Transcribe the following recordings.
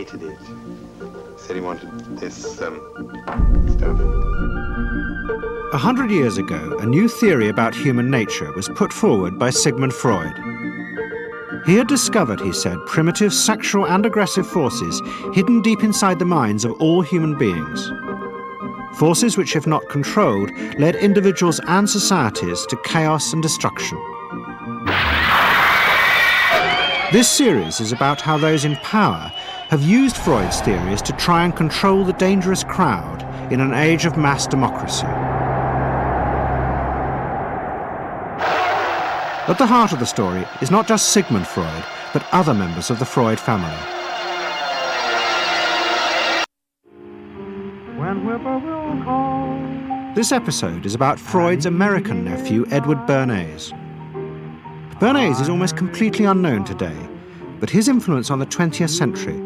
hated it. He said he wanted this stuff. 100 years ago, a new theory about human nature was put forward by Sigmund Freud. He had discovered, he said, primitive sexual and aggressive forces hidden deep inside the minds of all human beings. Forces which, if not controlled, led individuals and societies to chaos and destruction. This series is about how those in power have used Freud's theories to try and control the dangerous crowd in an age of mass democracy. At the heart of the story is not just Sigmund Freud, but other members of the Freud family. This episode is about Freud's American nephew, Edward Bernays. Bernays is almost completely unknown today, but his influence on the 20th century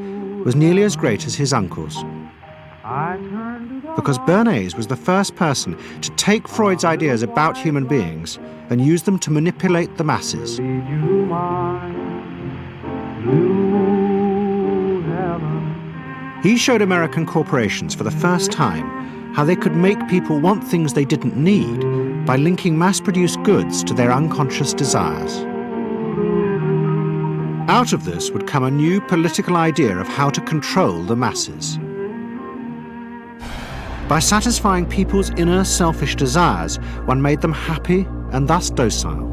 was nearly as great as his uncle's. Because Bernays was the first person to take Freud's ideas about human beings and use them to manipulate the masses. He showed American corporations for the first time how they could make people want things they didn't need by linking mass-produced goods to their unconscious desires. Out of this would come a new political idea of how to control the masses. By satisfying people's inner selfish desires, one made them happy and thus docile.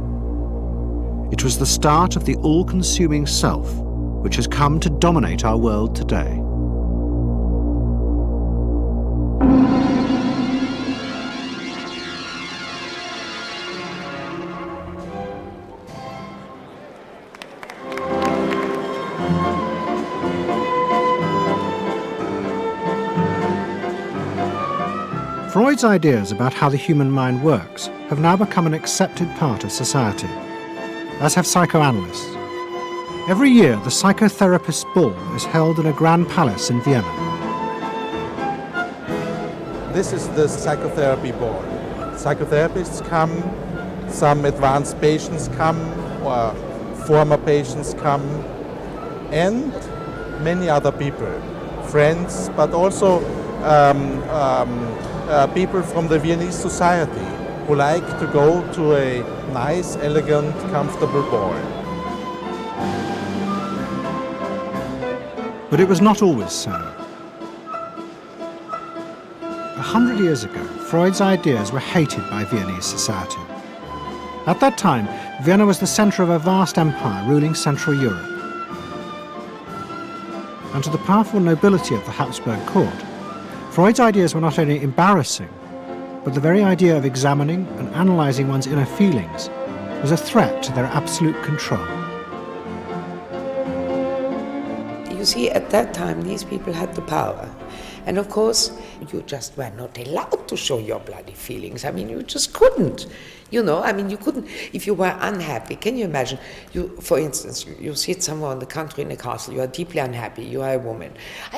It was the start of the all-consuming self, which has come to dominate our world today. Freud's ideas about how the human mind works have now become an accepted part of society, as have psychoanalysts. Every year, the psychotherapist's ball is held in a grand palace in Vienna. This is the psychotherapy ball. Psychotherapists come, some advanced patients come, or former patients come, and many other people, friends, but also people from the Viennese society who like to go to a nice, elegant, comfortable ball. But it was not always so. 100 years ago, Freud's ideas were hated by Viennese society. At that time, Vienna was the centre of a vast empire ruling Central Europe. And to the powerful nobility of the Habsburg court, Freud's ideas were not only embarrassing, but the very idea of examining and analysing one's inner feelings was a threat to their absolute control. You see, at that time, these people had the power. And of course, you just were not allowed to show your bloody feelings. I mean, you just couldn't. You know, I mean, you couldn't, if you were unhappy. Can you imagine, for instance, you sit somewhere in the country in a castle, you are deeply unhappy, you are a woman.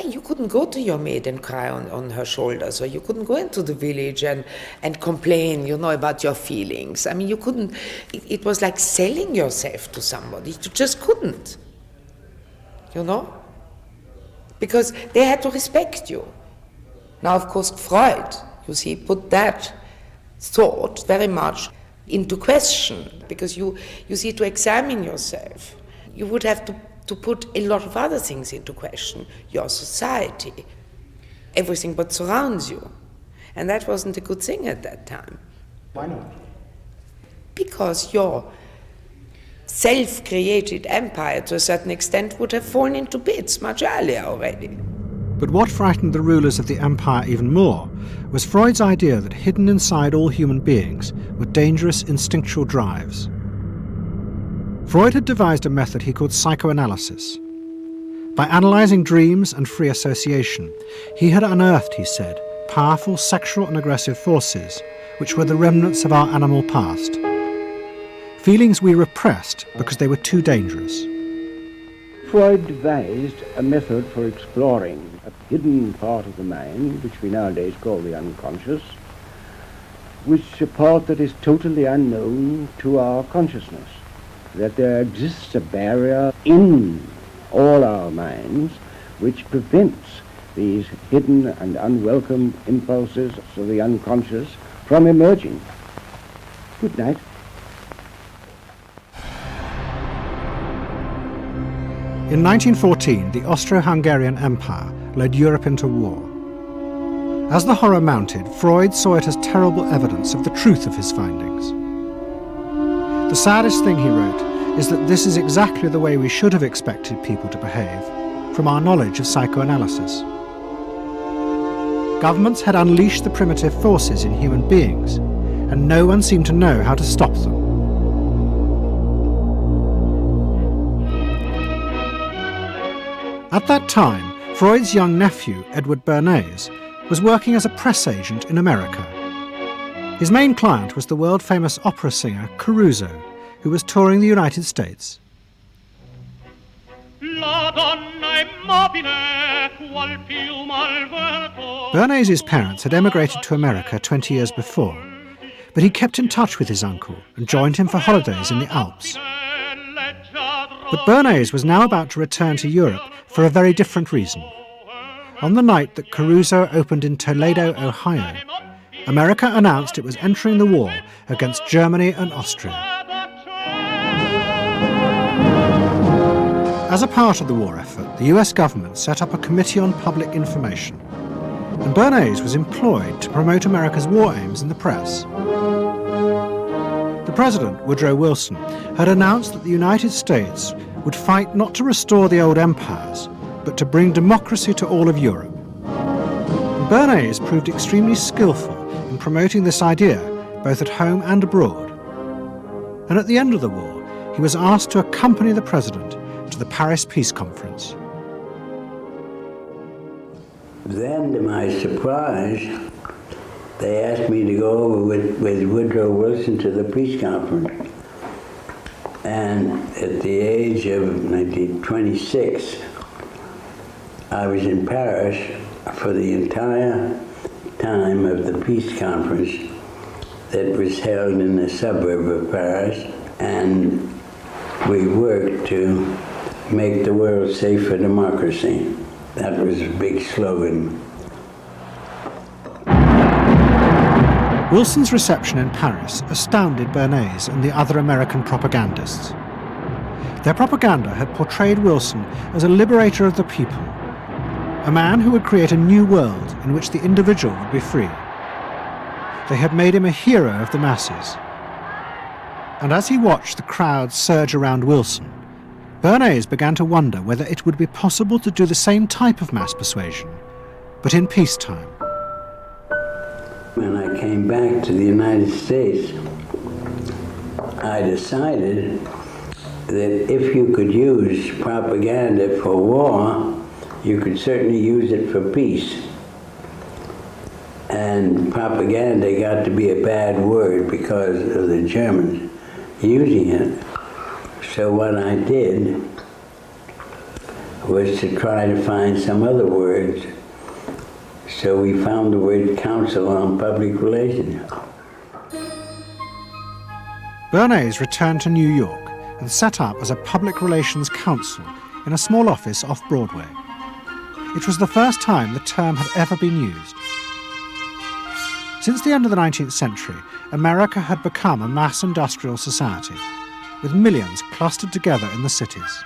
You couldn't go to your maid and cry on her shoulders, or you couldn't go into the village and complain, you know, about your feelings. I mean, you couldn't, it was like selling yourself to somebody. You just couldn't, you know, because they had to respect you. Now, of course, Freud, you see, put that thought very much into question, because you see, to examine yourself, you would have to put a lot of other things into question, your society, everything what surrounds you. And that wasn't a good thing at that time. Why not? Because your self-created empire, to a certain extent, would have fallen into bits much earlier already. But what frightened the rulers of the empire even more was Freud's idea that hidden inside all human beings were dangerous instinctual drives. Freud had devised a method he called psychoanalysis. By analysing dreams and free association, he had unearthed, he said, powerful sexual and aggressive forces which were the remnants of our animal past. Feelings we repressed because they were too dangerous. Freud devised a method for exploring a hidden part of the mind, which we nowadays call the unconscious, which is a part that is totally unknown to our consciousness, that there exists a barrier in all our minds which prevents these hidden and unwelcome impulses of the unconscious from emerging. Good night. In 1914, the Austro-Hungarian Empire led Europe into war. As the horror mounted, Freud saw it as terrible evidence of the truth of his findings. The saddest thing, he wrote, is that this is exactly the way we should have expected people to behave, from our knowledge of psychoanalysis. Governments had unleashed the primitive forces in human beings, and no one seemed to know how to stop them. At that time, Freud's young nephew, Edward Bernays, was working as a press agent in America. His main client was the world-famous opera singer Caruso, who was touring the United States. Bernays' parents had emigrated to America 20 years before, but he kept in touch with his uncle and joined him for holidays in the Alps. But Bernays was now about to return to Europe for a very different reason. On the night that Caruso opened in Toledo, Ohio, America announced it was entering the war against Germany and Austria. As a part of the war effort, the US government set up a Committee on Public Information, and Bernays was employed to promote America's war aims in the press. The President, Woodrow Wilson, had announced that the United States would fight not to restore the old empires, but to bring democracy to all of Europe. And Bernays proved extremely skillful in promoting this idea, both at home and abroad. And at the end of the war, he was asked to accompany the President to the Paris Peace Conference. Then, to my surprise, they asked me to go over with Woodrow Wilson to the peace conference. And at the age of 26, I was in Paris for the entire time of the peace conference that was held in the suburb of Paris, and we worked to make the world safe for democracy. That was a big slogan. Wilson's reception in Paris astounded Bernays and the other American propagandists. Their propaganda had portrayed Wilson as a liberator of the people, a man who would create a new world in which the individual would be free. They had made him a hero of the masses. And as he watched the crowds surge around Wilson, Bernays began to wonder whether it would be possible to do the same type of mass persuasion, but in peacetime. When I came back to the United States, I decided that if you could use propaganda for war, you could certainly use it for peace. And propaganda got to be a bad word because of the Germans using it. So what I did was to try to find some other words. So we found the word Council on Public Relations. Bernays returned to New York and set up as a public relations counsel in a small office off Broadway. It was the first time the term had ever been used. Since the end of the 19th century, America had become a mass industrial society, with millions clustered together in the cities.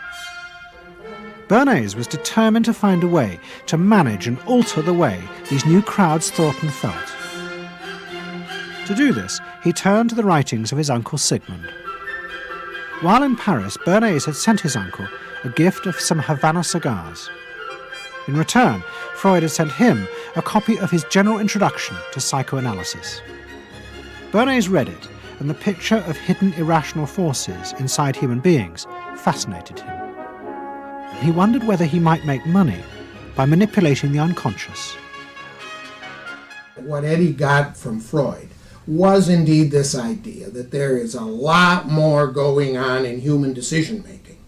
Bernays was determined to find a way to manage and alter the way these new crowds thought and felt. To do this, he turned to the writings of his uncle Sigmund. While in Paris, Bernays had sent his uncle a gift of some Havana cigars. In return, Freud had sent him a copy of his general introduction to psychoanalysis. Bernays read it, and the picture of hidden irrational forces inside human beings fascinated him. He wondered whether he might make money by manipulating the unconscious. What Eddie got from Freud was indeed this idea that there is a lot more going on in human decision-making,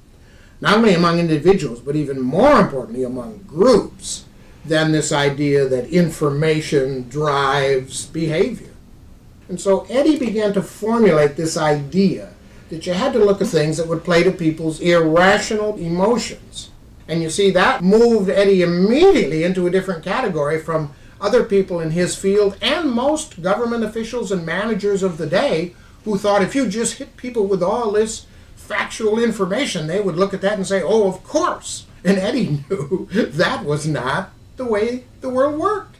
not only among individuals, but even more importantly among groups, than this idea that information drives behavior. And so Eddie began to formulate this idea that you had to look at things that would play to people's irrational emotions And you see, that moved Eddie immediately into a different category from other people in his field and most government officials and managers of the day who thought if you just hit people with all this factual information, they would look at that and say, oh, of course. And Eddie knew that was not the way the world worked.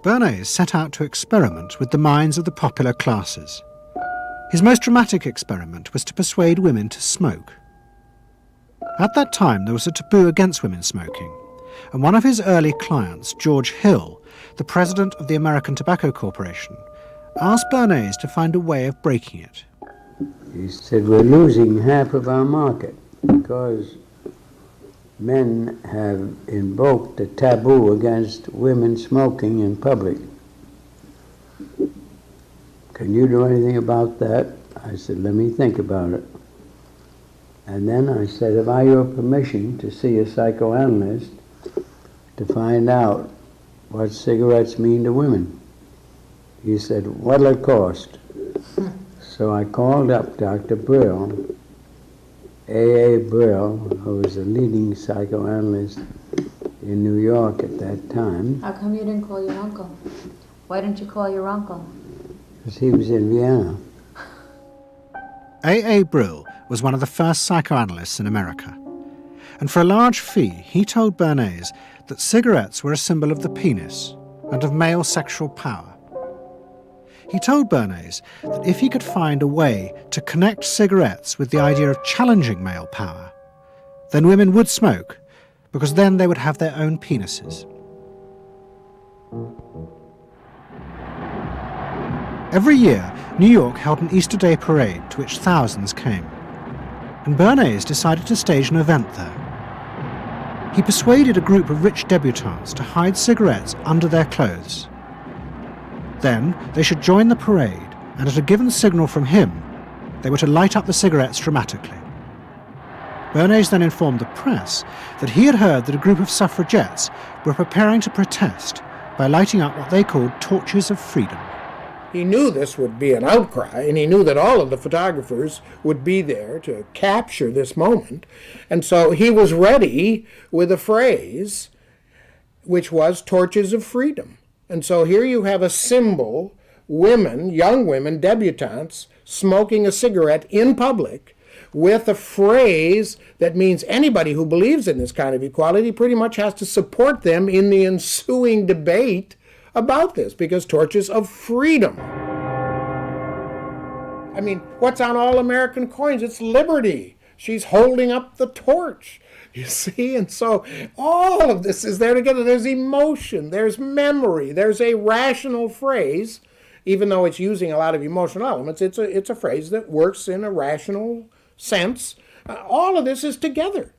Bernays set out to experiment with the minds of the popular classes. His most dramatic experiment was to persuade women to smoke. At that time, there was a taboo against women smoking, and one of his early clients, George Hill, the president of the American Tobacco Corporation, asked Bernays to find a way of breaking it. He said, we're losing half of our market because men have invoked a taboo against women smoking in public. Can you do anything about that? I said, let me think about it. And then I said, have I your permission to see a psychoanalyst to find out what cigarettes mean to women? He said, what'll it cost? So I called up Dr. Brill, A.A. Brill, who was a leading psychoanalyst in New York at that time. How come you didn't call your uncle? Why didn't you call your uncle? Because he was in Vienna. A.A. Brill was one of the first psychoanalysts in America. And for a large fee, he told Bernays that cigarettes were a symbol of the penis and of male sexual power. He told Bernays that if he could find a way to connect cigarettes with the idea of challenging male power, then women would smoke, because then they would have their own penises. Every year, New York held an Easter Day parade to which thousands came, and Bernays decided to stage an event there. He persuaded a group of rich debutantes to hide cigarettes under their clothes. Then they should join the parade, and at a given signal from him, they were to light up the cigarettes dramatically. Bernays then informed the press that he had heard that a group of suffragettes were preparing to protest by lighting up what they called torches of freedom. He knew this would be an outcry, and he knew that all of the photographers would be there to capture this moment. And so he was ready with a phrase which was torches of freedom. And so here you have a symbol, women, young women, debutantes, smoking a cigarette in public with a phrase that means anybody who believes in this kind of equality pretty much has to support them in the ensuing debate about this, because torches of freedom. I mean, what's on all American coins? It's liberty. She's holding up the torch. You see? And so all of this is there together. There's emotion, there's memory, there's a rational phrase, even though it's using a lot of emotional elements. It's a phrase that works in a rational sense. All of this is together.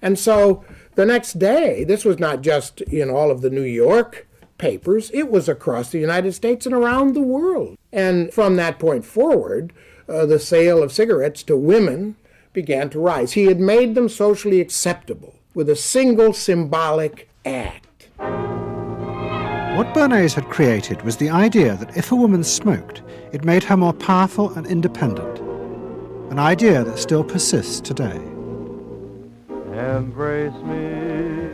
And so the next day, this was not just in all of the New York papers, it was across the United States and around the world. And from that point forward, the sale of cigarettes to women began to rise. He had made them socially acceptable with a single symbolic act. What Bernays had created was the idea that if a woman smoked, it made her more powerful and independent, an idea that still persists today. Embrace me,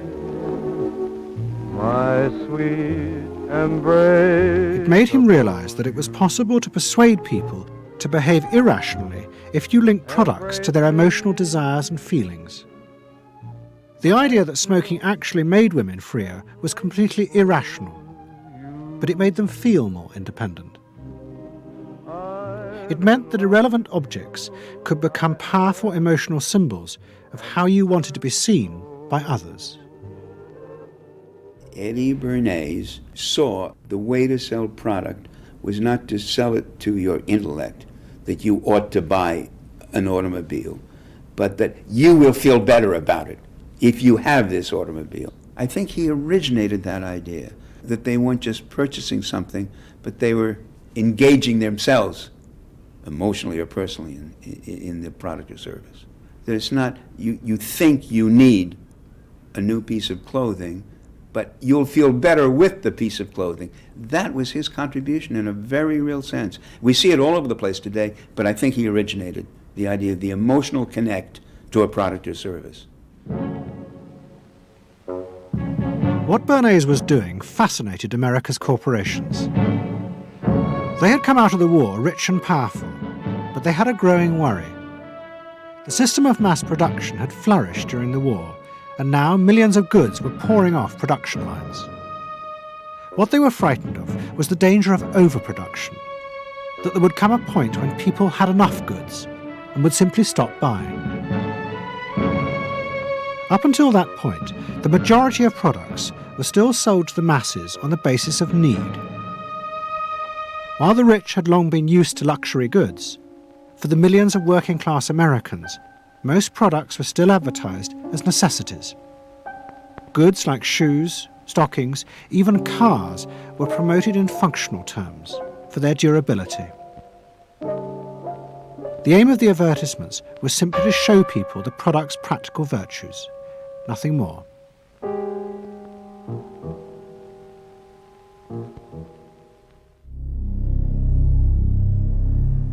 my sweet embrace. It made him realize that it was possible to persuade people to behave irrationally if you link products to their emotional desires and feelings. The idea that smoking actually made women freer was completely irrational, but it made them feel more independent. It meant that irrelevant objects could become powerful emotional symbols of how you wanted to be seen by others. Eddie Bernays saw the way to sell product was not to sell it to your intellect, that you ought to buy an automobile, but that you will feel better about it if you have this automobile. I think he originated that idea, that they weren't just purchasing something, but they were engaging themselves emotionally or personally in the product or service. That it's not, you think you need a new piece of clothing, but you'll feel better with the piece of clothing. That was his contribution in a very real sense. We see it all over the place today, but I think he originated the idea of the emotional connect to a product or service. What Bernays was doing fascinated America's corporations. They had come out of the war rich and powerful, but they had a growing worry. The system of mass production had flourished during the war, and now millions of goods were pouring off production lines. What they were frightened of was the danger of overproduction, that there would come a point when people had enough goods and would simply stop buying. Up until that point, the majority of products were still sold to the masses on the basis of need. While the rich had long been used to luxury goods, for the millions of working-class Americans, most products were still advertised as necessities. Goods like shoes, stockings, even cars were promoted in functional terms for their durability. The aim of the advertisements was simply to show people the product's practical virtues, nothing more.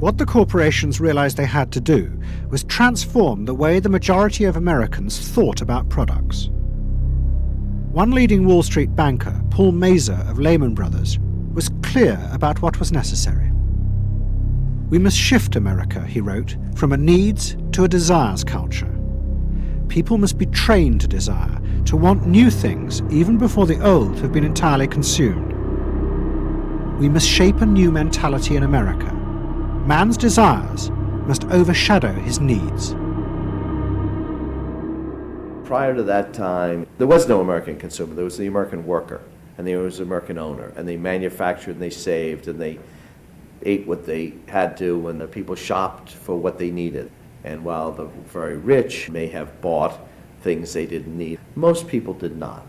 What the corporations realized they had to do was transform the way the majority of Americans thought about products. One leading Wall Street banker, Paul Mazur of Lehman Brothers, was clear about what was necessary. "We must shift America," he wrote, "from a needs to a desires culture. People must be trained to desire, to want new things even before the old have been entirely consumed. We must shape a new mentality in America. Man's desires must overshadow his needs." Prior to that time, there was no American consumer. There was the American worker, and there was the American owner, and they manufactured and they saved and they ate what they had to, and the people shopped for what they needed. And while the very rich may have bought things they didn't need, most people did not.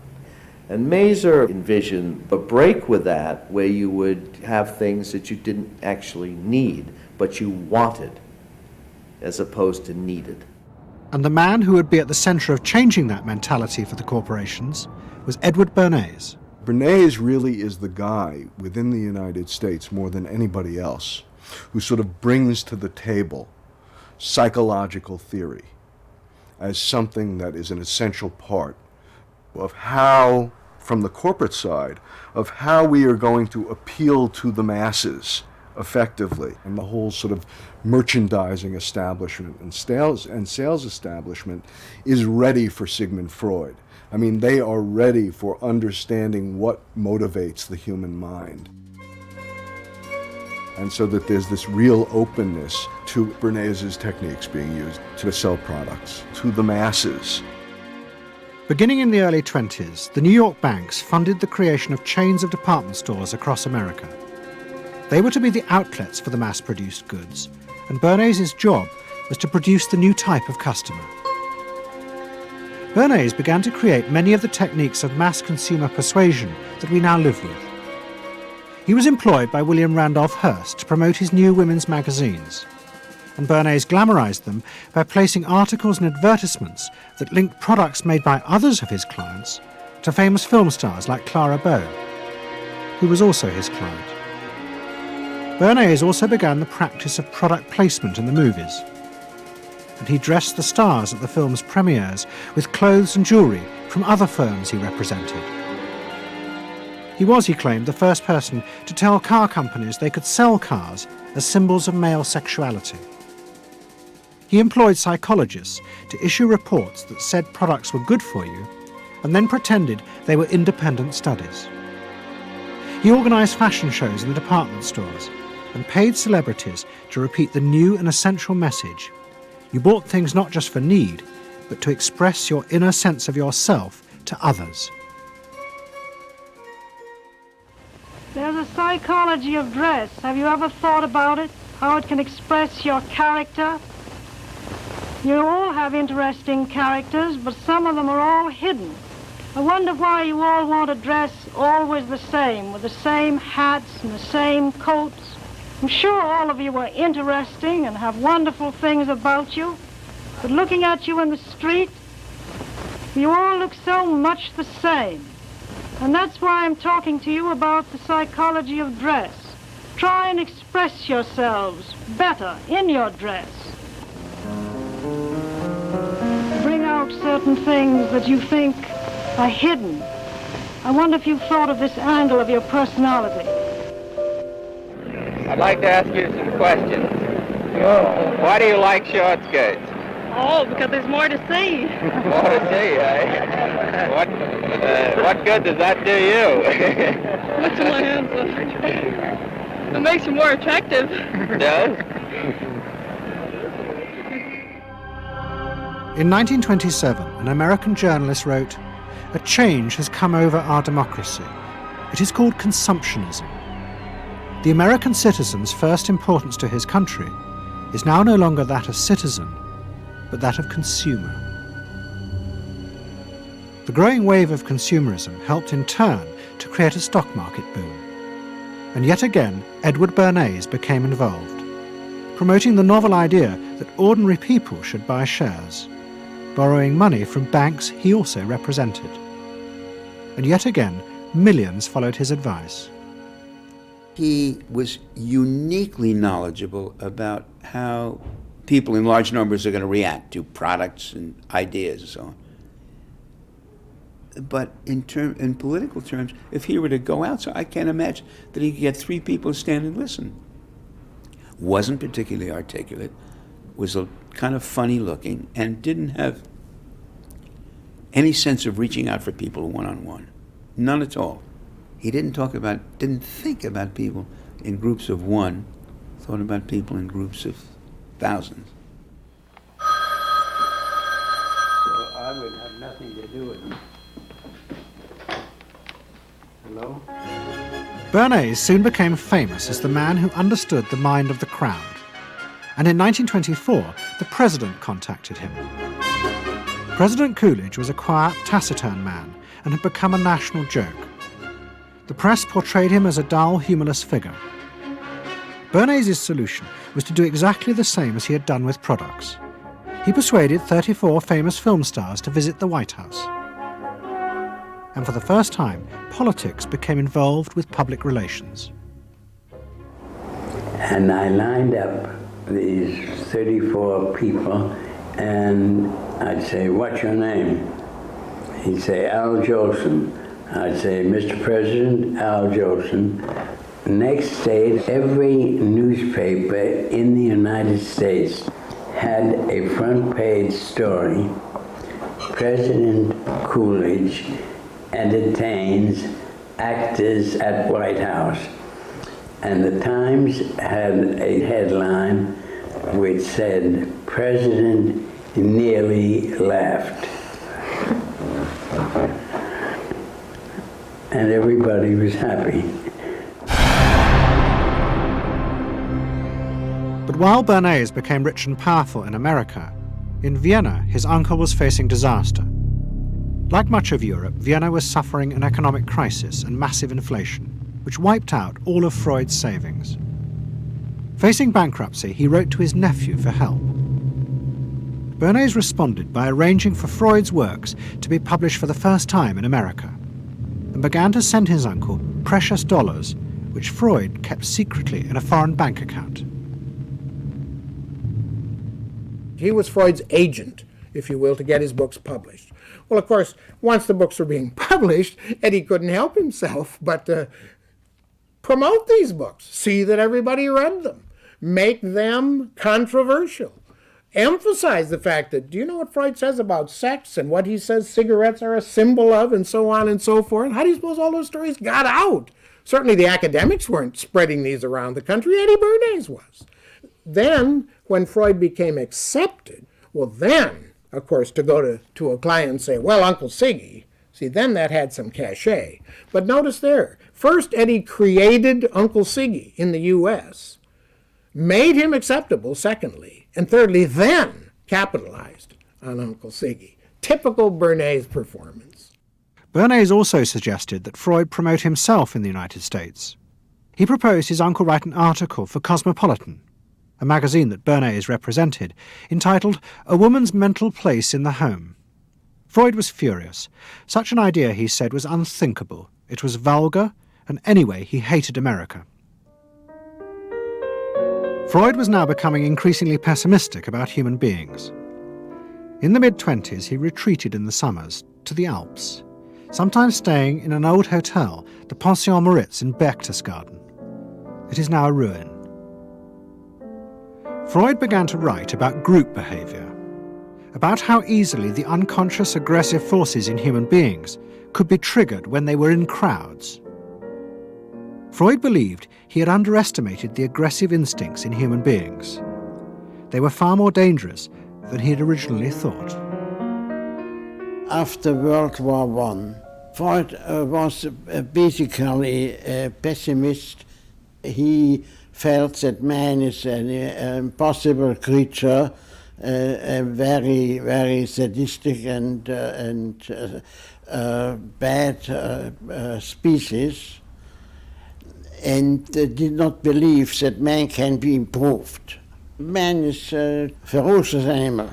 And Mazur envisioned a break with that, where you would have things that you didn't actually need, but you wanted, as opposed to needed. And the man who would be at the center of changing that mentality for the corporations was Edward Bernays. Bernays really is the guy within the United States, more than anybody else, who sort of brings to the table psychological theory as something that is an essential part of how, from the corporate side, of how we are going to appeal to the masses effectively. And the whole sort of merchandising establishment and sales establishment is ready for Sigmund Freud. I mean, they are ready for understanding what motivates the human mind. And so that there's this real openness to Bernays' techniques being used to sell products to the masses. Beginning in the early 20s, the New York banks funded the creation of chains of department stores across America. They were to be the outlets for the mass-produced goods, and Bernays' job was to produce the new type of customer. Bernays began to create many of the techniques of mass consumer persuasion that we now live with. He was employed by William Randolph Hearst to promote his new women's magazines, and Bernays glamorized them by placing articles and advertisements that linked products made by others of his clients to famous film stars like Clara Bow, who was also his client. Bernays also began the practice of product placement in the movies, and he dressed the stars at the film's premieres with clothes and jewellery from other firms he represented. He was, he claimed, the first person to tell car companies they could sell cars as symbols of male sexuality. He employed psychologists to issue reports that said products were good for you and then pretended they were independent studies. He organised fashion shows in the department stores and paid celebrities to repeat the new and essential message: you bought things not just for need, but to express your inner sense of yourself to others. There's a psychology of dress. Have you ever thought about it? How it can express your character? You all have interesting characters, but some of them are all hidden. I wonder why you all want to dress always the same, with the same hats and the same coats. I'm sure all of you are interesting and have wonderful things about you, but looking at you in the street, you all look so much the same. And that's why I'm talking to you about the psychology of dress. Try and express yourselves better in your dress. Bring out certain things that you think are hidden. I wonder if you've thought of this angle of your personality. I'd like to ask you some questions. Why do you like short skirts? Oh, because there's more to see. More to see, eh? What good does that do you? What's in my hands? It makes you more attractive. It does? In 1927, an American journalist wrote, "A change has come over our democracy. It is called consumptionism. The American citizen's first importance to his country is now no longer that of citizen, but that of consumer." The growing wave of consumerism helped in turn to create a stock market boom. And yet again, Edward Bernays became involved, promoting the novel idea that ordinary people should buy shares, borrowing money from banks he also represented. And yet again, millions followed his advice. He was uniquely knowledgeable about how people in large numbers are going to react to products and ideas and so on. But in political terms, if he were to go out, so I can't imagine that he could get 3 people to stand and listen. Wasn't particularly articulate, was a kind of funny looking, and didn't have any sense of reaching out for people one-on-one. None at all. He didn't think about people in groups of one, thought about people in groups of thousands. So I would have nothing to do with him. Hello? Bernays soon became famous as the man who understood the mind of the crowd. And in 1924, the president contacted him. President Coolidge was a quiet, taciturn man and had become a national joke. The press portrayed him as a dull, humorless figure. Bernays' solution was to do exactly the same as he had done with products. He persuaded 34 famous film stars to visit the White House. And for the first time, politics became involved with public relations. And I lined up these 34 people, and I'd say, "What's your name?" He'd say, "Al Jolson." I'd say, "Mr. President, Al Jolson." Next day, every newspaper in the United States had a front page story. President Coolidge entertains actors at White House. And the Times had a headline which said, "President nearly laughed." And everybody was happy. But while Bernays became rich and powerful in America, in Vienna his uncle was facing disaster. Like much of Europe, Vienna was suffering an economic crisis and massive inflation, which wiped out all of Freud's savings. Facing bankruptcy, he wrote to his nephew for help. Bernays responded by arranging for Freud's works to be published for the first time in America, and began to send his uncle precious dollars, which Freud kept secretly in a foreign bank account. He was Freud's agent, if you will, to get his books published. Well, of course, once the books were being published, Eddie couldn't help himself but promote these books, see that everybody read them, make them controversial, emphasize the fact that, do you know what Freud says about sex and what he says cigarettes are a symbol of and so on and so forth? How do you suppose all those stories got out? Certainly the academics weren't spreading these around the country. Eddie Bernays was. Then, when Freud became accepted, well then, of course, to go to a client and say, "Well, Uncle Siggy," see, then that had some cachet. But notice there, first Eddie created Uncle Siggy in the U.S., made him acceptable, secondly, and thirdly, then capitalized on Uncle Siggy. Typical Bernays performance. Bernays also suggested that Freud promote himself in the United States. He proposed his uncle write an article for Cosmopolitan, a magazine that Bernays represented, entitled "A Woman's Mental Place in the Home." Freud was furious. Such an idea, he said, was unthinkable. It was vulgar, and anyway, he hated America. Freud was now becoming increasingly pessimistic about human beings. In the mid-20s, he retreated in the summers to the Alps, sometimes staying in an old hotel, the Pension Moritz in Berchtesgaden. It is now a ruin. Freud began to write about group behaviour, about how easily the unconscious aggressive forces in human beings could be triggered when they were in crowds. Freud believed he had underestimated the aggressive instincts in human beings. They were far more dangerous than he had originally thought. After World War I, Freud was basically a pessimist. He felt that man is an impossible creature, a very, very sadistic and bad species, and did not believe that man can be improved. Man is a ferocious animal,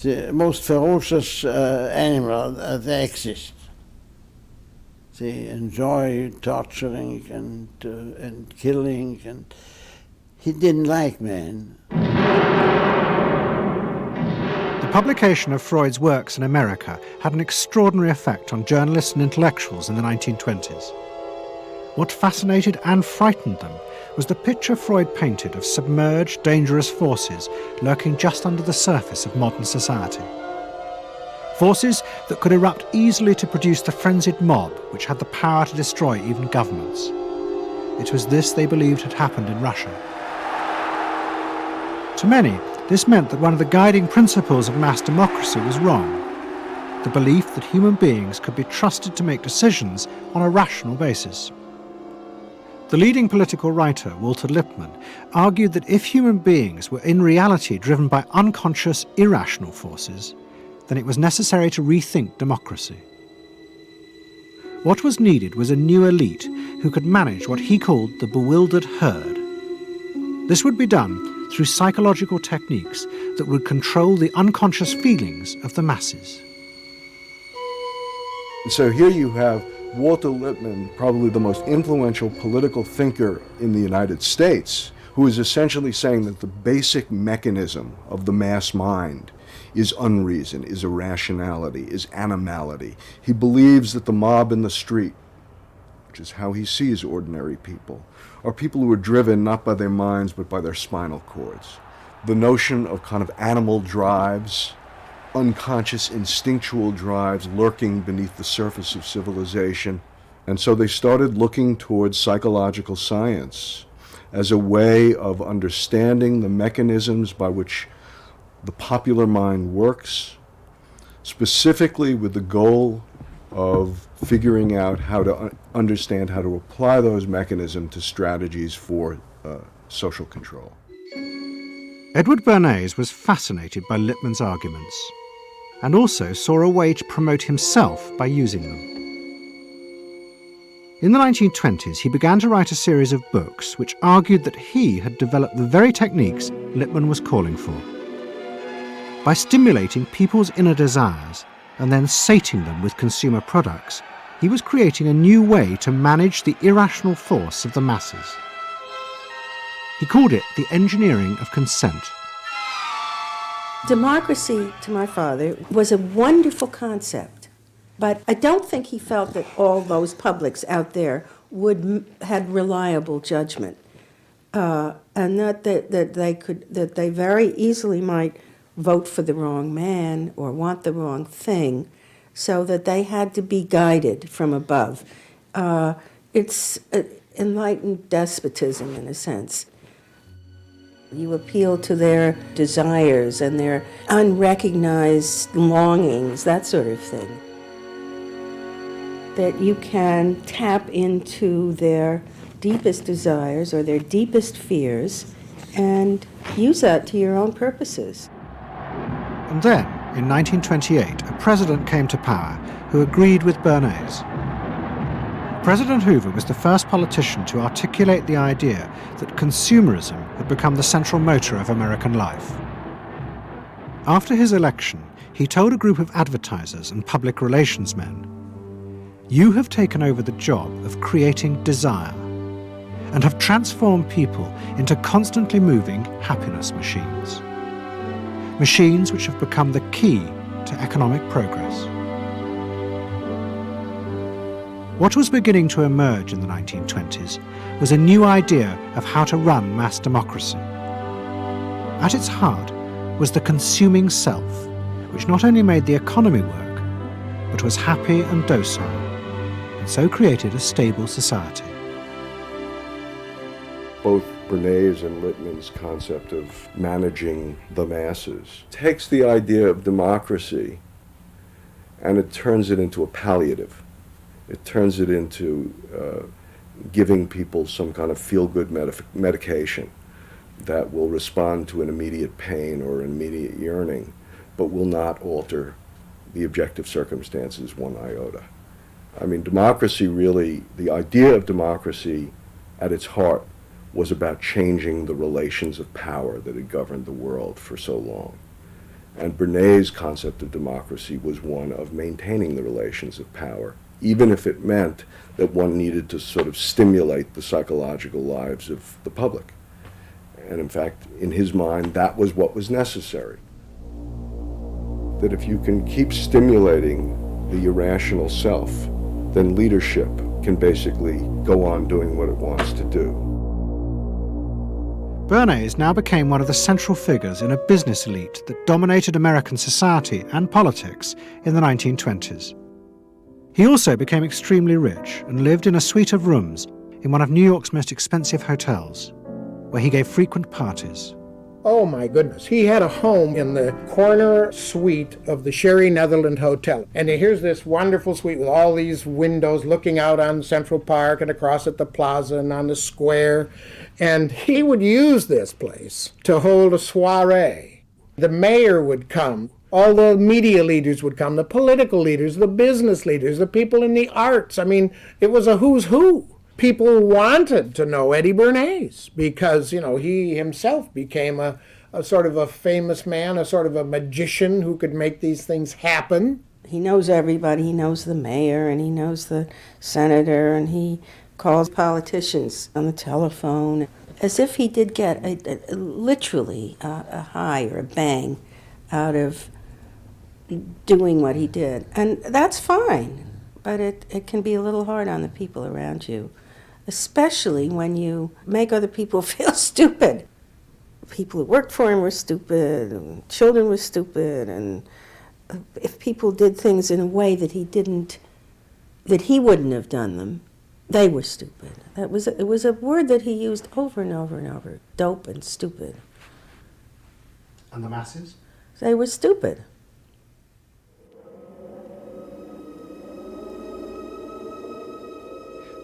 the most ferocious animal that exists. They enjoy torturing and killing, and he didn't like man. The publication of Freud's works in America had an extraordinary effect on journalists and intellectuals in the 1920s. What fascinated and frightened them was the picture Freud painted of submerged, dangerous forces lurking just under the surface of modern society. Forces that could erupt easily to produce the frenzied mob which had the power to destroy even governments. It was this they believed had happened in Russia. To many, this meant that one of the guiding principles of mass democracy was wrong. The belief that human beings could be trusted to make decisions on a rational basis. The leading political writer, Walter Lippmann, argued that if human beings were in reality driven by unconscious, irrational forces, then it was necessary to rethink democracy. What was needed was a new elite who could manage what he called the bewildered herd. This would be done through psychological techniques that would control the unconscious feelings of the masses. So here you have Walter Lippmann, probably the most influential political thinker in the United States, who is essentially saying that the basic mechanism of the mass mind is unreason, is irrationality, is animality. He believes that the mob in the street, which is how he sees ordinary people, are people who are driven not by their minds but by their spinal cords. The notion of kind of animal drives, unconscious instinctual drives lurking beneath the surface of civilization. And so they started looking towards psychological science as a way of understanding the mechanisms by which the popular mind works, specifically with the goal of figuring out how to understand how to apply those mechanisms to strategies for social control. Edward Bernays was fascinated by Lippmann's arguments and also saw a way to promote himself by using them. In the 1920s, he began to write a series of books which argued that he had developed the very techniques Lippmann was calling for. By stimulating people's inner desires and then sating them with consumer products, he was creating a new way to manage the irrational force of the masses. He called it the engineering of consent. Democracy, to my father, was a wonderful concept, but I don't think he felt that all those publics out there had reliable judgment, and that they very easily might vote for the wrong man or want the wrong thing, so that they had to be guided from above. It's enlightened despotism in a sense. You appeal to their desires and their unrecognized longings, that sort of thing. That you can tap into their deepest desires or their deepest fears and use that to your own purposes. And then, in 1928, a president came to power who agreed with Bernays. President Hoover was the first politician to articulate the idea that consumerism had become the central motor of American life. After his election, he told a group of advertisers and public relations men, "You have taken over the job of creating desire and have transformed people into constantly moving happiness machines. Machines which have become the key to economic progress." What was beginning to emerge in the 1920s was a new idea of how to run mass democracy. At its heart was the consuming self, which not only made the economy work, but was happy and docile, and so created a stable society. Both Bernays and Littman's concept of managing the masses takes the idea of democracy and it turns it into a palliative. It turns it into giving people some kind of feel-good medication that will respond to an immediate pain or an immediate yearning, but will not alter the objective circumstances one iota. I mean, democracy really, the idea of democracy at its heart was about changing the relations of power that had governed the world for so long. And Bernays' concept of democracy was one of maintaining the relations of power, even if it meant that one needed to sort of stimulate the psychological lives of the public. And in fact, in his mind, that was what was necessary. That if you can keep stimulating the irrational self, then leadership can basically go on doing what it wants to do. Bernays now became one of the central figures in a business elite that dominated American society and politics in the 1920s. He also became extremely rich and lived in a suite of rooms in one of New York's most expensive hotels, where he gave frequent parties. Oh my goodness, he had a home in the corner suite of the Sherry Netherland Hotel. And here's this wonderful suite with all these windows looking out on Central Park and across at the plaza and on the square. And he would use this place to hold a soiree. The mayor would come, all the media leaders would come, the political leaders, the business leaders, the people in the arts. I mean, it was a who's who. People wanted to know Eddie Bernays because, you know, he himself became a sort of a famous man, a sort of a magician who could make these things happen. He knows everybody. He knows the mayor and he knows the senator, and he calls politicians on the telephone as if he did get literally a high or a bang out of doing what he did. And that's fine, but it can be a little hard on the people around you, especially when you make other people feel stupid. People who worked for him were stupid, and children were stupid, and if people did things in a way that he wouldn't have done them, they were stupid. It was a word that he used over and over and over, dope and stupid. And the masses? They were stupid.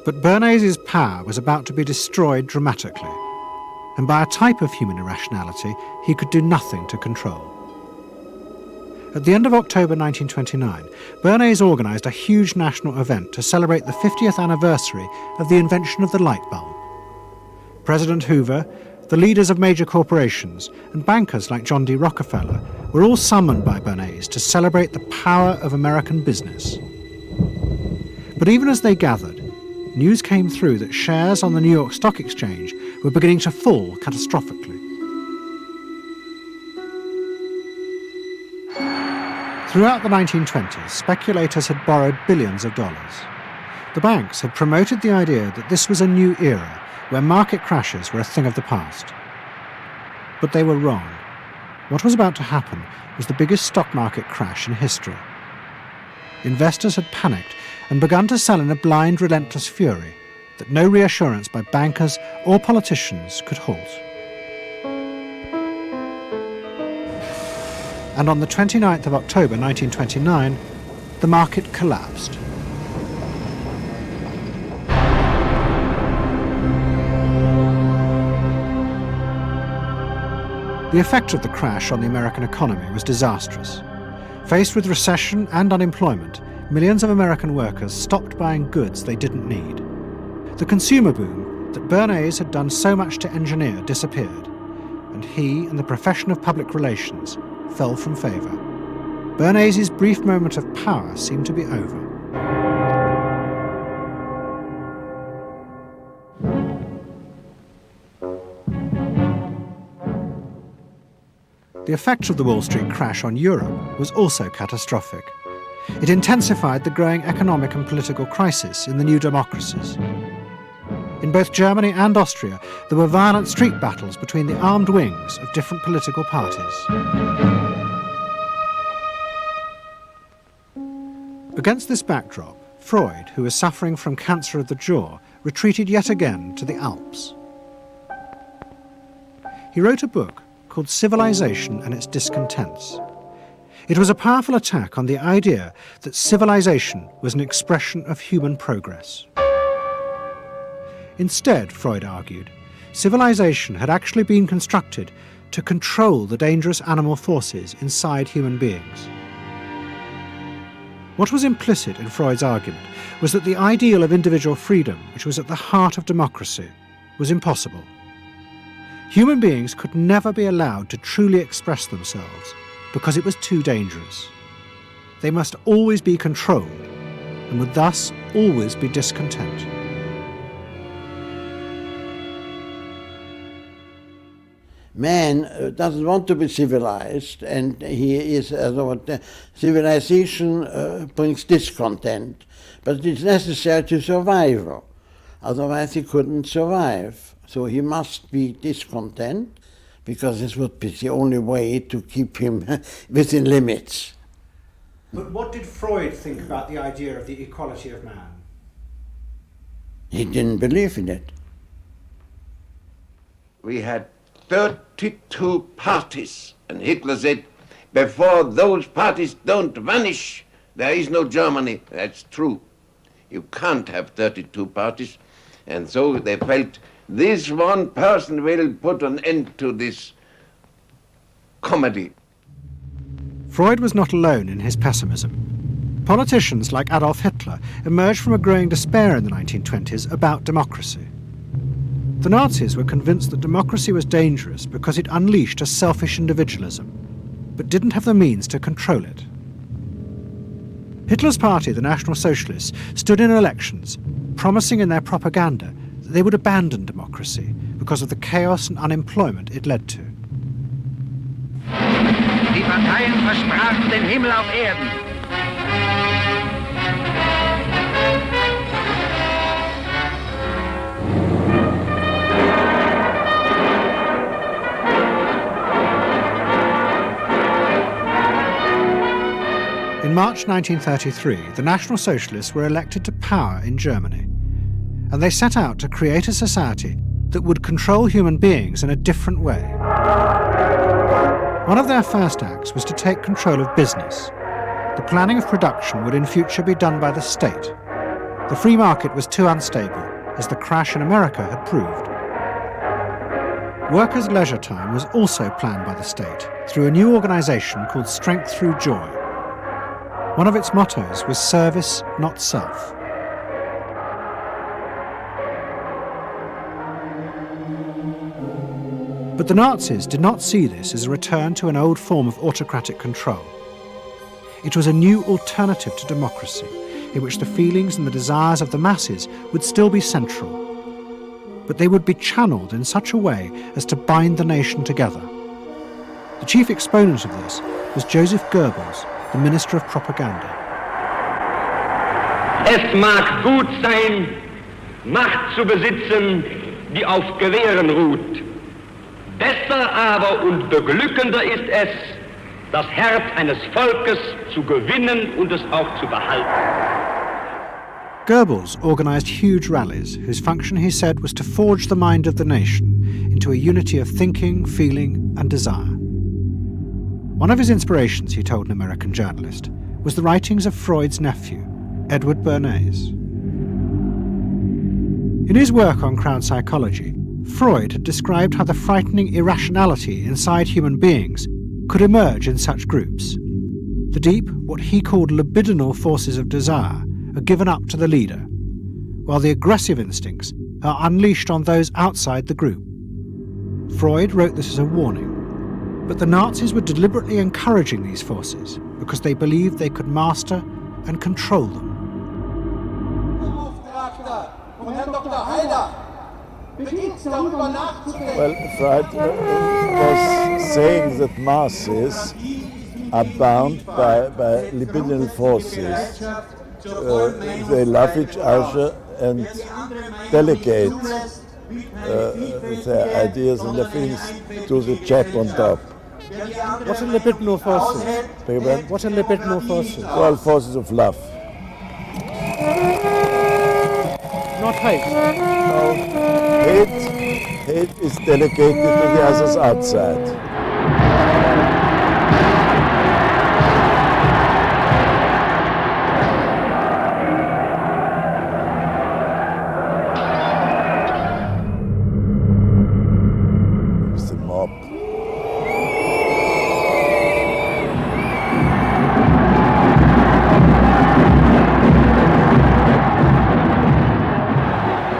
But Bernays' power was about to be destroyed dramatically, and by a type of human irrationality he could do nothing to control. At the end of October 1929, Bernays organised a huge national event to celebrate the 50th anniversary of the invention of the light bulb. President Hoover, the leaders of major corporations, and bankers like John D. Rockefeller were all summoned by Bernays to celebrate the power of American business. But even as they gathered, news came through that shares on the New York Stock Exchange were beginning to fall catastrophically. Throughout the 1920s, speculators had borrowed billions of dollars. The banks had promoted the idea that this was a new era where market crashes were a thing of the past. But they were wrong. What was about to happen was the biggest stock market crash in history. Investors had panicked and begun to sell in a blind, relentless fury that no reassurance by bankers or politicians could halt. And on the 29th of October 1929, the market collapsed. The effect of the crash on the American economy was disastrous. Faced with recession and unemployment, millions of American workers stopped buying goods they didn't need. The consumer boom that Bernays had done so much to engineer disappeared, and he and the profession of public relations fell from favour. Bernays' brief moment of power seemed to be over. The effect of the Wall Street crash on Europe was also catastrophic. It intensified the growing economic and political crisis in the new democracies. In both Germany and Austria, there were violent street battles between the armed wings of different political parties. Against this backdrop, Freud, who was suffering from cancer of the jaw, retreated yet again to the Alps. He wrote a book called Civilization and Its Discontents. It was a powerful attack on the idea that civilization was an expression of human progress. Instead, Freud argued, civilization had actually been constructed to control the dangerous animal forces inside human beings. What was implicit in Freud's argument was that the ideal of individual freedom, which was at the heart of democracy, was impossible. Human beings could never be allowed to truly express themselves because it was too dangerous. They must always be controlled and would thus always be discontent. Man doesn't want to be civilized, and he is civilization brings discontent, but it's necessary to survival. Otherwise he couldn't survive. So he must be discontent, because this would be the only way to keep him within limits. But what did Freud think about the idea of the equality of man? He didn't believe in it. We had 32 parties, and Hitler said, before those parties don't vanish, there is no Germany. That's true. You can't have 32 parties, and so they felt this one person will put an end to this comedy. Freud was not alone in his pessimism. Politicians like Adolf Hitler emerged from a growing despair in the 1920s about democracy. The Nazis were convinced that democracy was dangerous because it unleashed a selfish individualism, but didn't have the means to control it. Hitler's party, the National Socialists, stood in elections, promising in their propaganda that they would abandon democracy because of the chaos and unemployment it led to. Die Parteien versprachen den Himmel auf Erden. In March 1933, the National Socialists were elected to power in Germany, and they set out to create a society that would control human beings in a different way. One of their first acts was to take control of business. The planning of production would in future be done by the state. The free market was too unstable, as the crash in America had proved. Workers' leisure time was also planned by the state through a new organisation called Strength Through Joy. One of its mottos was service, not self. But the Nazis did not see this as a return to an old form of autocratic control. It was a new alternative to democracy, in which the feelings and the desires of the masses would still be central, but they would be channeled in such a way as to bind the nation together. The chief exponent of this was Joseph Goebbels, the Minister of Propaganda. Es mag gut sein, Macht zu besitzen, die auf Gewehren ruht. Besser aber und beglückender ist es, das Herz eines Volkes zu gewinnen und es auch zu behalten. Goebbels organised huge rallies whose function, he said, was to forge the mind of the nation into a unity of thinking, feeling and desire. One of his inspirations, he told an American journalist, was the writings of Freud's nephew, Edward Bernays. In his work on crowd psychology, Freud had described how the frightening irrationality inside human beings could emerge in such groups. The deep, what he called libidinal forces of desire, are given up to the leader, while the aggressive instincts are unleashed on those outside the group. Freud wrote this as a warning, but the Nazis were deliberately encouraging these forces because they believed they could master and control them. Well, Freud was saying that masses are bound by libidinal forces. They love each other and delegate their ideas and their feelings to the chap on top. What are libidinal forces? What are libidinal forces? Well, forces of love. Not hate. No. Hate is delegated to the other's outside. It's the mob.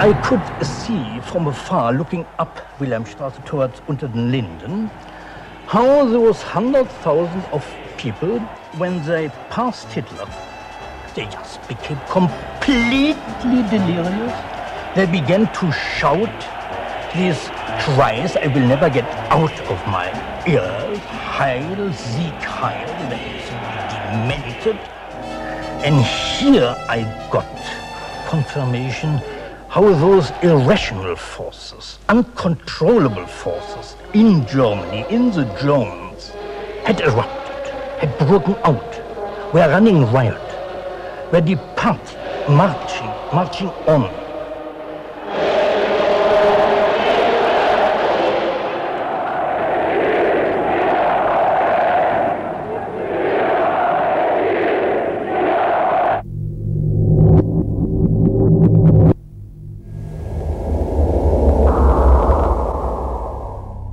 I could see from afar, looking up Wilhelmstraße towards Unter den Linden, how those 100,000 of people, when they passed Hitler, they just became completely delirious. They began to shout these cries I will never get out of my ears. Heil, Sieg, Heil. They demented. And here I got confirmation how those irrational forces, uncontrollable forces in Germany, in the Germans, had erupted, had broken out, were running riot, were departing, marching on.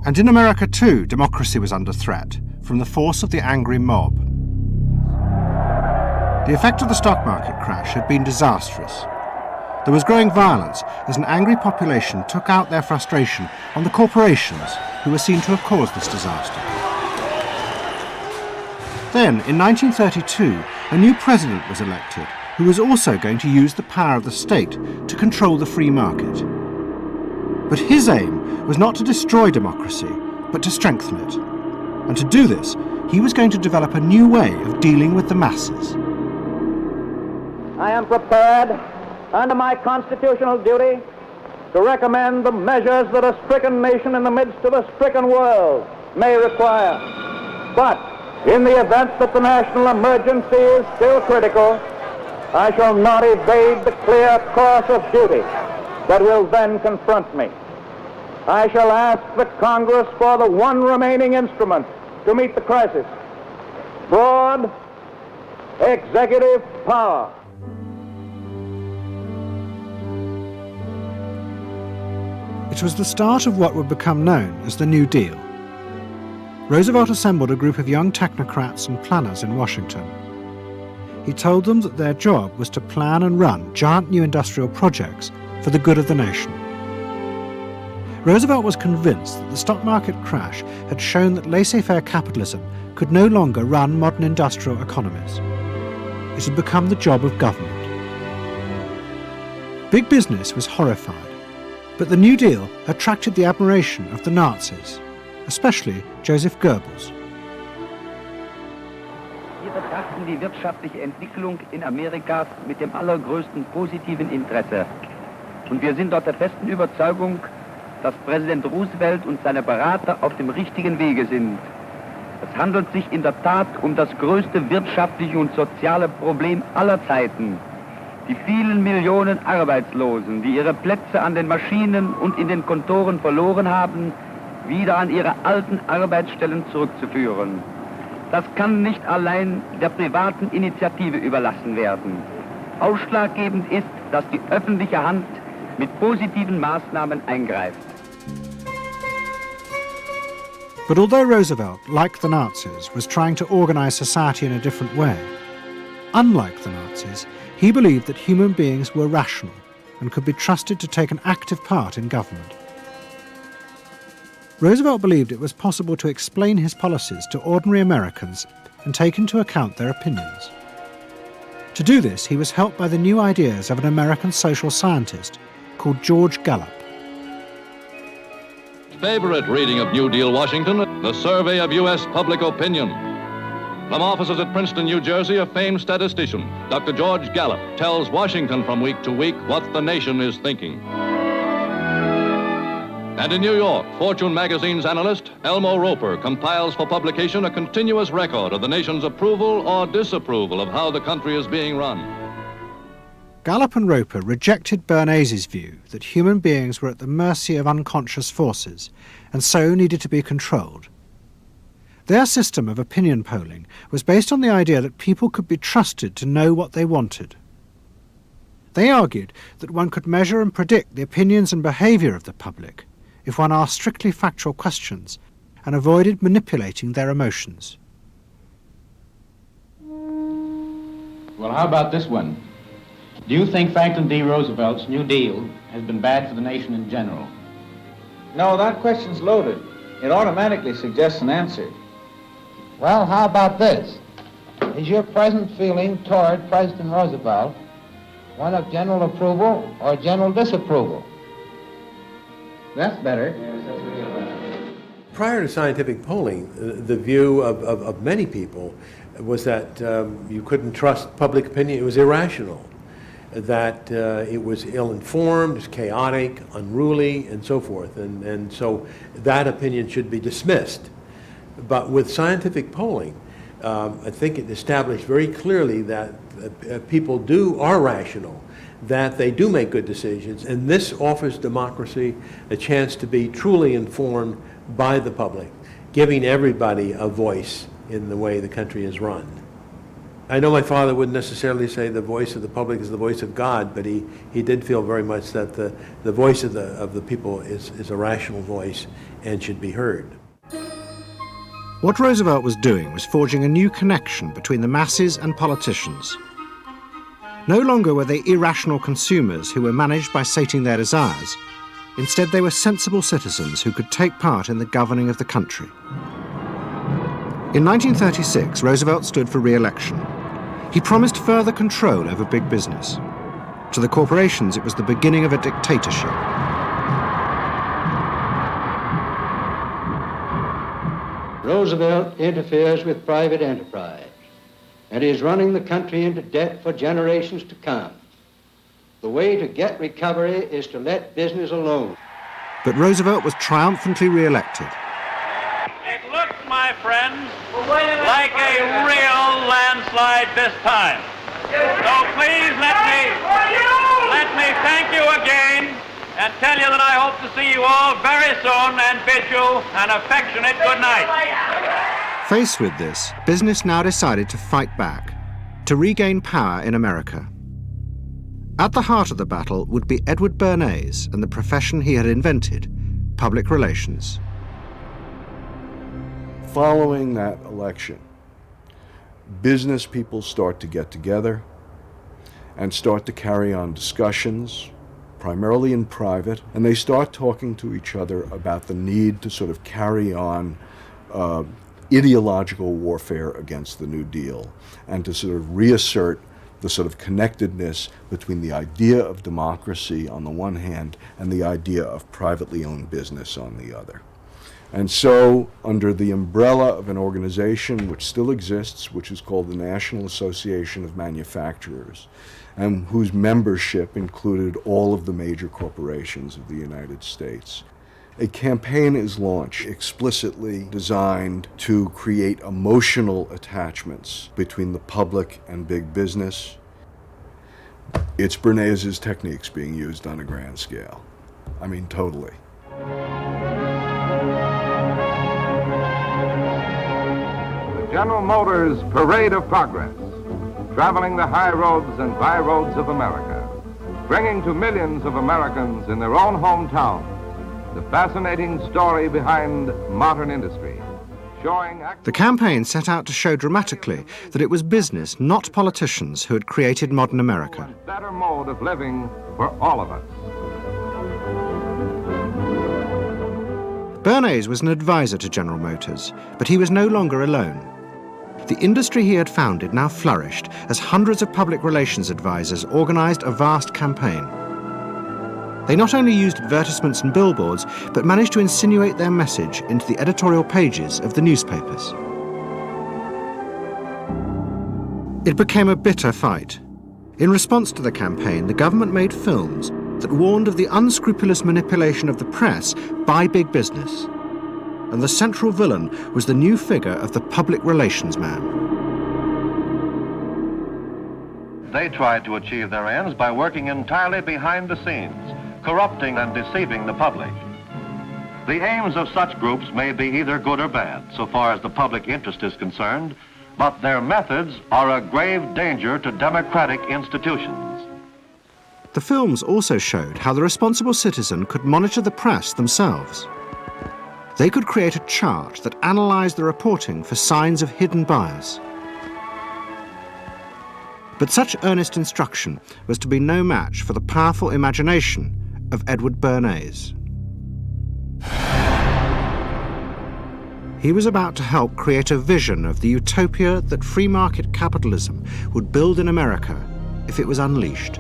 And in America too, democracy was under threat from the force of the angry mob. The effect of the stock market crash had been disastrous. There was growing violence as an angry population took out their frustration on the corporations who were seen to have caused this disaster. Then, in 1932, a new president was elected who was also going to use the power of the state to control the free market. But his aim was not to destroy democracy, but to strengthen it. And to do this, he was going to develop a new way of dealing with the masses. I am prepared, under my constitutional duty, to recommend the measures that a stricken nation in the midst of a stricken world may require. But in the event that the national emergency is still critical, I shall not evade the clear course of duty that will then confront me. I shall ask the Congress for the one remaining instrument to meet the crisis: broad executive power. It was the start of what would become known as the New Deal. Roosevelt assembled a group of young technocrats and planners in Washington. He told them that their job was to plan and run giant new industrial projects for the good of the nation. Roosevelt was convinced that the stock market crash had shown that laissez-faire capitalism could no longer run modern industrial economies. It had become the job of government. Big business was horrified, but the New Deal attracted the admiration of the Nazis, especially Joseph Goebbels. Wir betrachten die wirtschaftliche Entwicklung in Amerika mit dem allergrößten positiven Interesse. Und wir sind dort der festen Überzeugung, dass Präsident Roosevelt und seine Berater auf dem richtigen Wege sind. Es handelt sich in der Tat um das größte wirtschaftliche und soziale Problem aller Zeiten. Die vielen Millionen Arbeitslosen, die ihre Plätze an den Maschinen und in den Kontoren verloren haben, wieder an ihre alten Arbeitsstellen zurückzuführen. Das kann nicht allein der privaten Initiative überlassen werden. Ausschlaggebend ist, dass die öffentliche Hand mit positiven Maßnahmen eingreift. But although Roosevelt, like the Nazis, was trying to organize society in a different way, unlike the Nazis, he believed that human beings were rational and could be trusted to take an active part in government. Roosevelt believed it was possible to explain his policies to ordinary Americans and take into account their opinions. To do this, he was helped by the new ideas of an American social scientist called George Gallup. Favorite reading of New Deal Washington, the survey of U.S. public opinion. From offices at Princeton, New Jersey, a famed statistician, Dr. George Gallup, tells Washington from week to week what the nation is thinking. And in New York, Fortune magazine's analyst, Elmo Roper, compiles for publication a continuous record of the nation's approval or disapproval of how the country is being run. Gallup and Roper rejected Bernays' view that human beings were at the mercy of unconscious forces and so needed to be controlled. Their system of opinion polling was based on the idea that people could be trusted to know what they wanted. They argued that one could measure and predict the opinions and behaviour of the public if one asked strictly factual questions and avoided manipulating their emotions. Well, how about this one? Do you think Franklin D. Roosevelt's New Deal has been bad for the nation in general? No, that question's loaded. It automatically suggests an answer. Well, how about this? Is your present feeling toward President Roosevelt one of general approval or general disapproval? That's better. Prior to scientific polling, the view of many people was that you couldn't trust public opinion. It was irrational, that it was ill-informed, it was chaotic, unruly, and so forth. And so that opinion should be dismissed. But with scientific polling, I think it established very clearly that people are rational, that they do make good decisions, and this offers democracy a chance to be truly informed by the public, giving everybody a voice in the way the country is run. I know my father wouldn't necessarily say the voice of the public is the voice of God, but he did feel very much that the voice of the people is a rational voice and should be heard. What Roosevelt was doing was forging a new connection between the masses and politicians. No longer were they irrational consumers who were managed by sating their desires. Instead, they were sensible citizens who could take part in the governing of the country. In 1936, Roosevelt stood for re-election. He promised further control over big business. To the corporations, it was the beginning of a dictatorship. Roosevelt interferes with private enterprise and is running the country into debt for generations to come. The way to get recovery is to let business alone. But Roosevelt was triumphantly re-elected. It looks, my friends, like a real landslide this time. So please let me thank you again and tell you that I hope to see you all very soon and bid you an affectionate good night. Faced with this, business now decided to fight back, to regain power in America. At the heart of the battle would be Edward Bernays and the profession he had invented, public relations. Following that election, business people start to get together and start to carry on discussions, primarily in private, and they start talking to each other about the need to sort of carry on ideological warfare against the New Deal and to sort of reassert the sort of connectedness between the idea of democracy on the one hand and the idea of privately owned business on the other. And so, under the umbrella of an organization which still exists, which is called the National Association of Manufacturers, and whose membership included all of the major corporations of the United States, a campaign is launched explicitly designed to create emotional attachments between the public and big business. It's Bernays' techniques being used on a grand scale. I mean, totally. The General Motors Parade of Progress, traveling the high roads and byroads of America, bringing to millions of Americans in their own hometown the fascinating story behind modern industry, showing... The campaign set out to show dramatically that it was business, not politicians, who had created modern America. Better mode of living for all of us. Bernays was an advisor to General Motors, but he was no longer alone. The industry he had founded now flourished as hundreds of public relations advisors organized a vast campaign. They not only used advertisements and billboards, but managed to insinuate their message into the editorial pages of the newspapers. It became a bitter fight. In response to the campaign, the government made films that warned of the unscrupulous manipulation of the press by big business. And the central villain was the new figure of the public relations man. They tried to achieve their ends by working entirely behind the scenes, corrupting and deceiving the public. The aims of such groups may be either good or bad, so far as the public interest is concerned, but their methods are a grave danger to democratic institutions. The films also showed how the responsible citizen could monitor the press themselves. They could create a chart that analysed the reporting for signs of hidden bias. But such earnest instruction was to be no match for the powerful imagination of Edward Bernays. He was about to help create a vision of the utopia that free market capitalism would build in America if it was unleashed.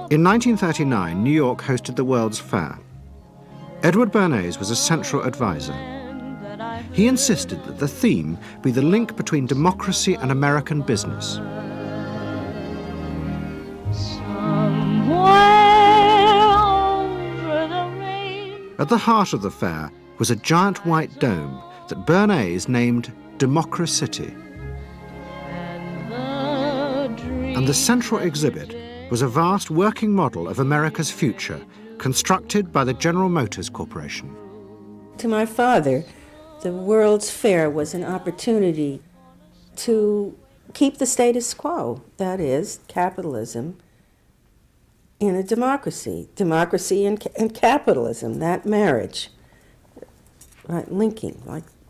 In 1939, New York hosted the World's Fair. Edward Bernays was a central advisor. He insisted that the theme be the link between democracy and American business. At the heart of the fair was a giant white dome that Bernays named Democracy. And the central exhibit was a vast working model of America's future, constructed by the General Motors Corporation. To my father, the World's Fair was an opportunity to keep the status quo, that is, capitalism, in a democracy. Democracy and capitalism, that marriage, right, linking,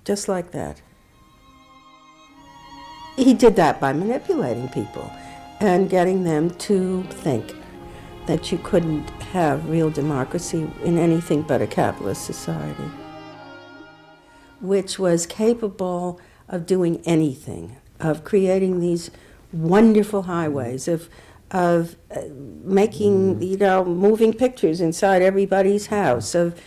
just like that. He did that by manipulating people and getting them to think that you couldn't have real democracy in anything but a capitalist society, which was capable of doing anything, of creating these wonderful highways, of making, moving pictures inside everybody's house, of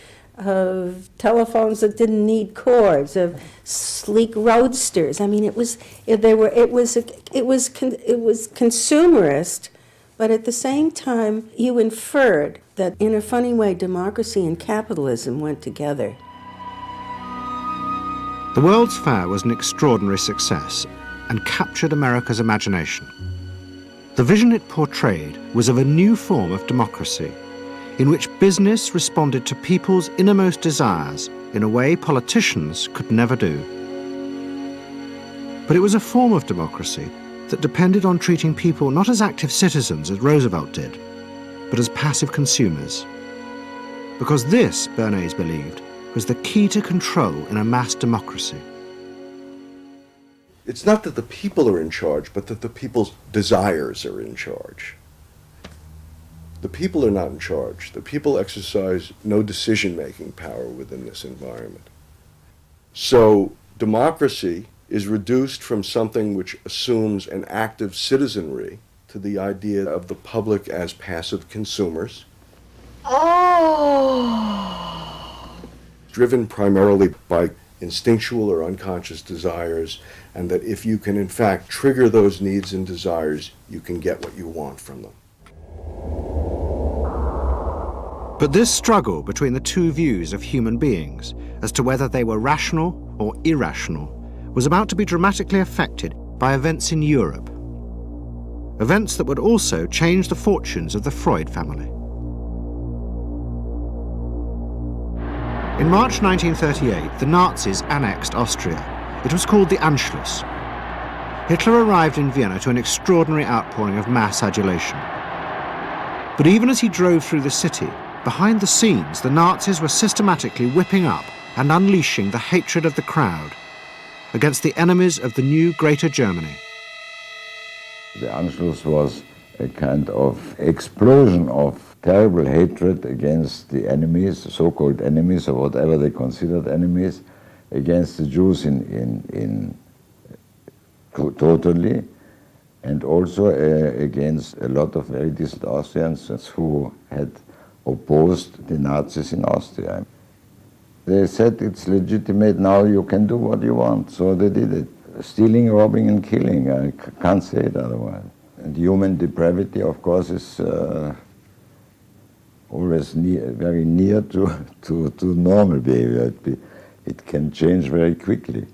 telephones that didn't need cords, of sleek roadsters. I mean, it was consumerist, but at the same time, you inferred that in a funny way, democracy and capitalism went together. The World's Fair was an extraordinary success and captured America's imagination. The vision it portrayed was of a new form of democracy, in which business responded to people's innermost desires in a way politicians could never do. But it was a form of democracy that depended on treating people not as active citizens as Roosevelt did, but as passive consumers. Because this, Bernays believed, was the key to control in a mass democracy. It's not that the people are in charge, but that the people's desires are in charge. The people are not in charge. The people exercise no decision-making power within this environment. So democracy is reduced from something which assumes an active citizenry to the idea of the public as passive consumers. Driven primarily by instinctual or unconscious desires, and that if you can in fact trigger those needs and desires, you can get what you want from them. But this struggle between the two views of human beings as to whether they were rational or irrational was about to be dramatically affected by events in Europe. Events that would also change the fortunes of the Freud family. In March 1938, the Nazis annexed Austria. It was called the Anschluss. Hitler arrived in Vienna to an extraordinary outpouring of mass adulation. But even as he drove through the city, behind the scenes, the Nazis were systematically whipping up and unleashing the hatred of the crowd against the enemies of the new Greater Germany. The Anschluss was a kind of explosion of terrible hatred against the enemies, so-called enemies, or whatever they considered enemies, against the Jews totally, and also against a lot of very decent Austrians who had opposed the Nazis in Austria. They said it's legitimate now, you can do what you want, so they did it. Stealing, robbing and killing, I can't say it otherwise. And human depravity, of course, is always very near to normal behavior. It can change very quickly.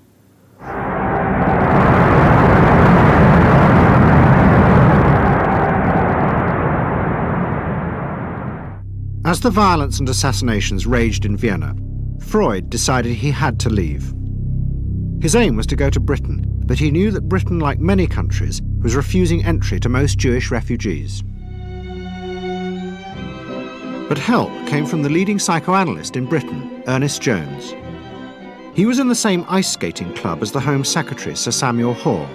As the violence and assassinations raged in Vienna, Freud decided he had to leave. His aim was to go to Britain, but he knew that Britain, like many countries, was refusing entry to most Jewish refugees. But help came from the leading psychoanalyst in Britain, Ernest Jones. He was in the same ice skating club as the Home Secretary, Sir Samuel Hoare,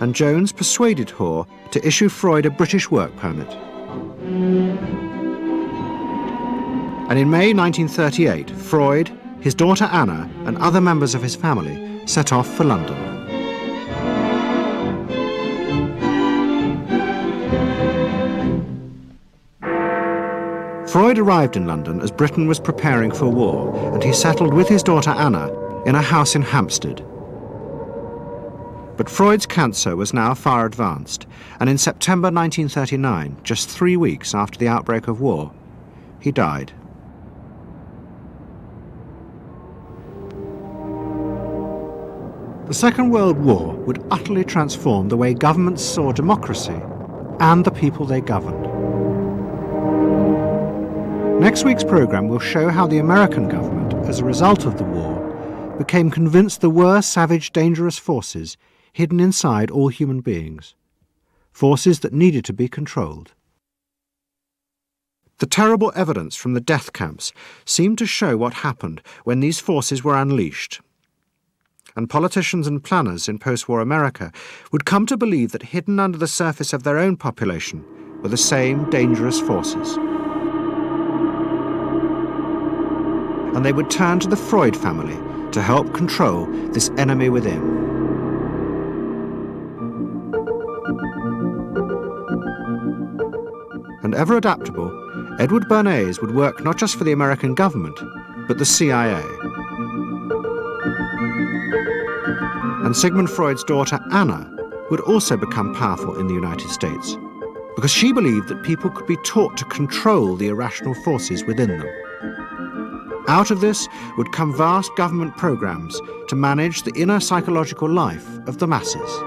and Jones persuaded Hoare to issue Freud a British work permit. And in May 1938, Freud, his daughter Anna, and other members of his family set off for London. Freud arrived in London as Britain was preparing for war, and he settled with his daughter Anna in a house in Hampstead. But Freud's cancer was now far advanced, and in September 1939, just 3 weeks after the outbreak of war, he died. The Second World War would utterly transform the way governments saw democracy and the people they governed. Next week's programme will show how the American government, as a result of the war, became convinced there were savage, dangerous forces hidden inside all human beings, forces that needed to be controlled. The terrible evidence from the death camps seemed to show what happened when these forces were unleashed. And politicians and planners in post-war America would come to believe that hidden under the surface of their own population were the same dangerous forces. And they would turn to the Freud family to help control this enemy within. And ever adaptable, Edward Bernays would work not just for the American government, but the CIA. And Sigmund Freud's daughter, Anna, would also become powerful in the United States because she believed that people could be taught to control the irrational forces within them. Out of this would come vast government programs to manage the inner psychological life of the masses.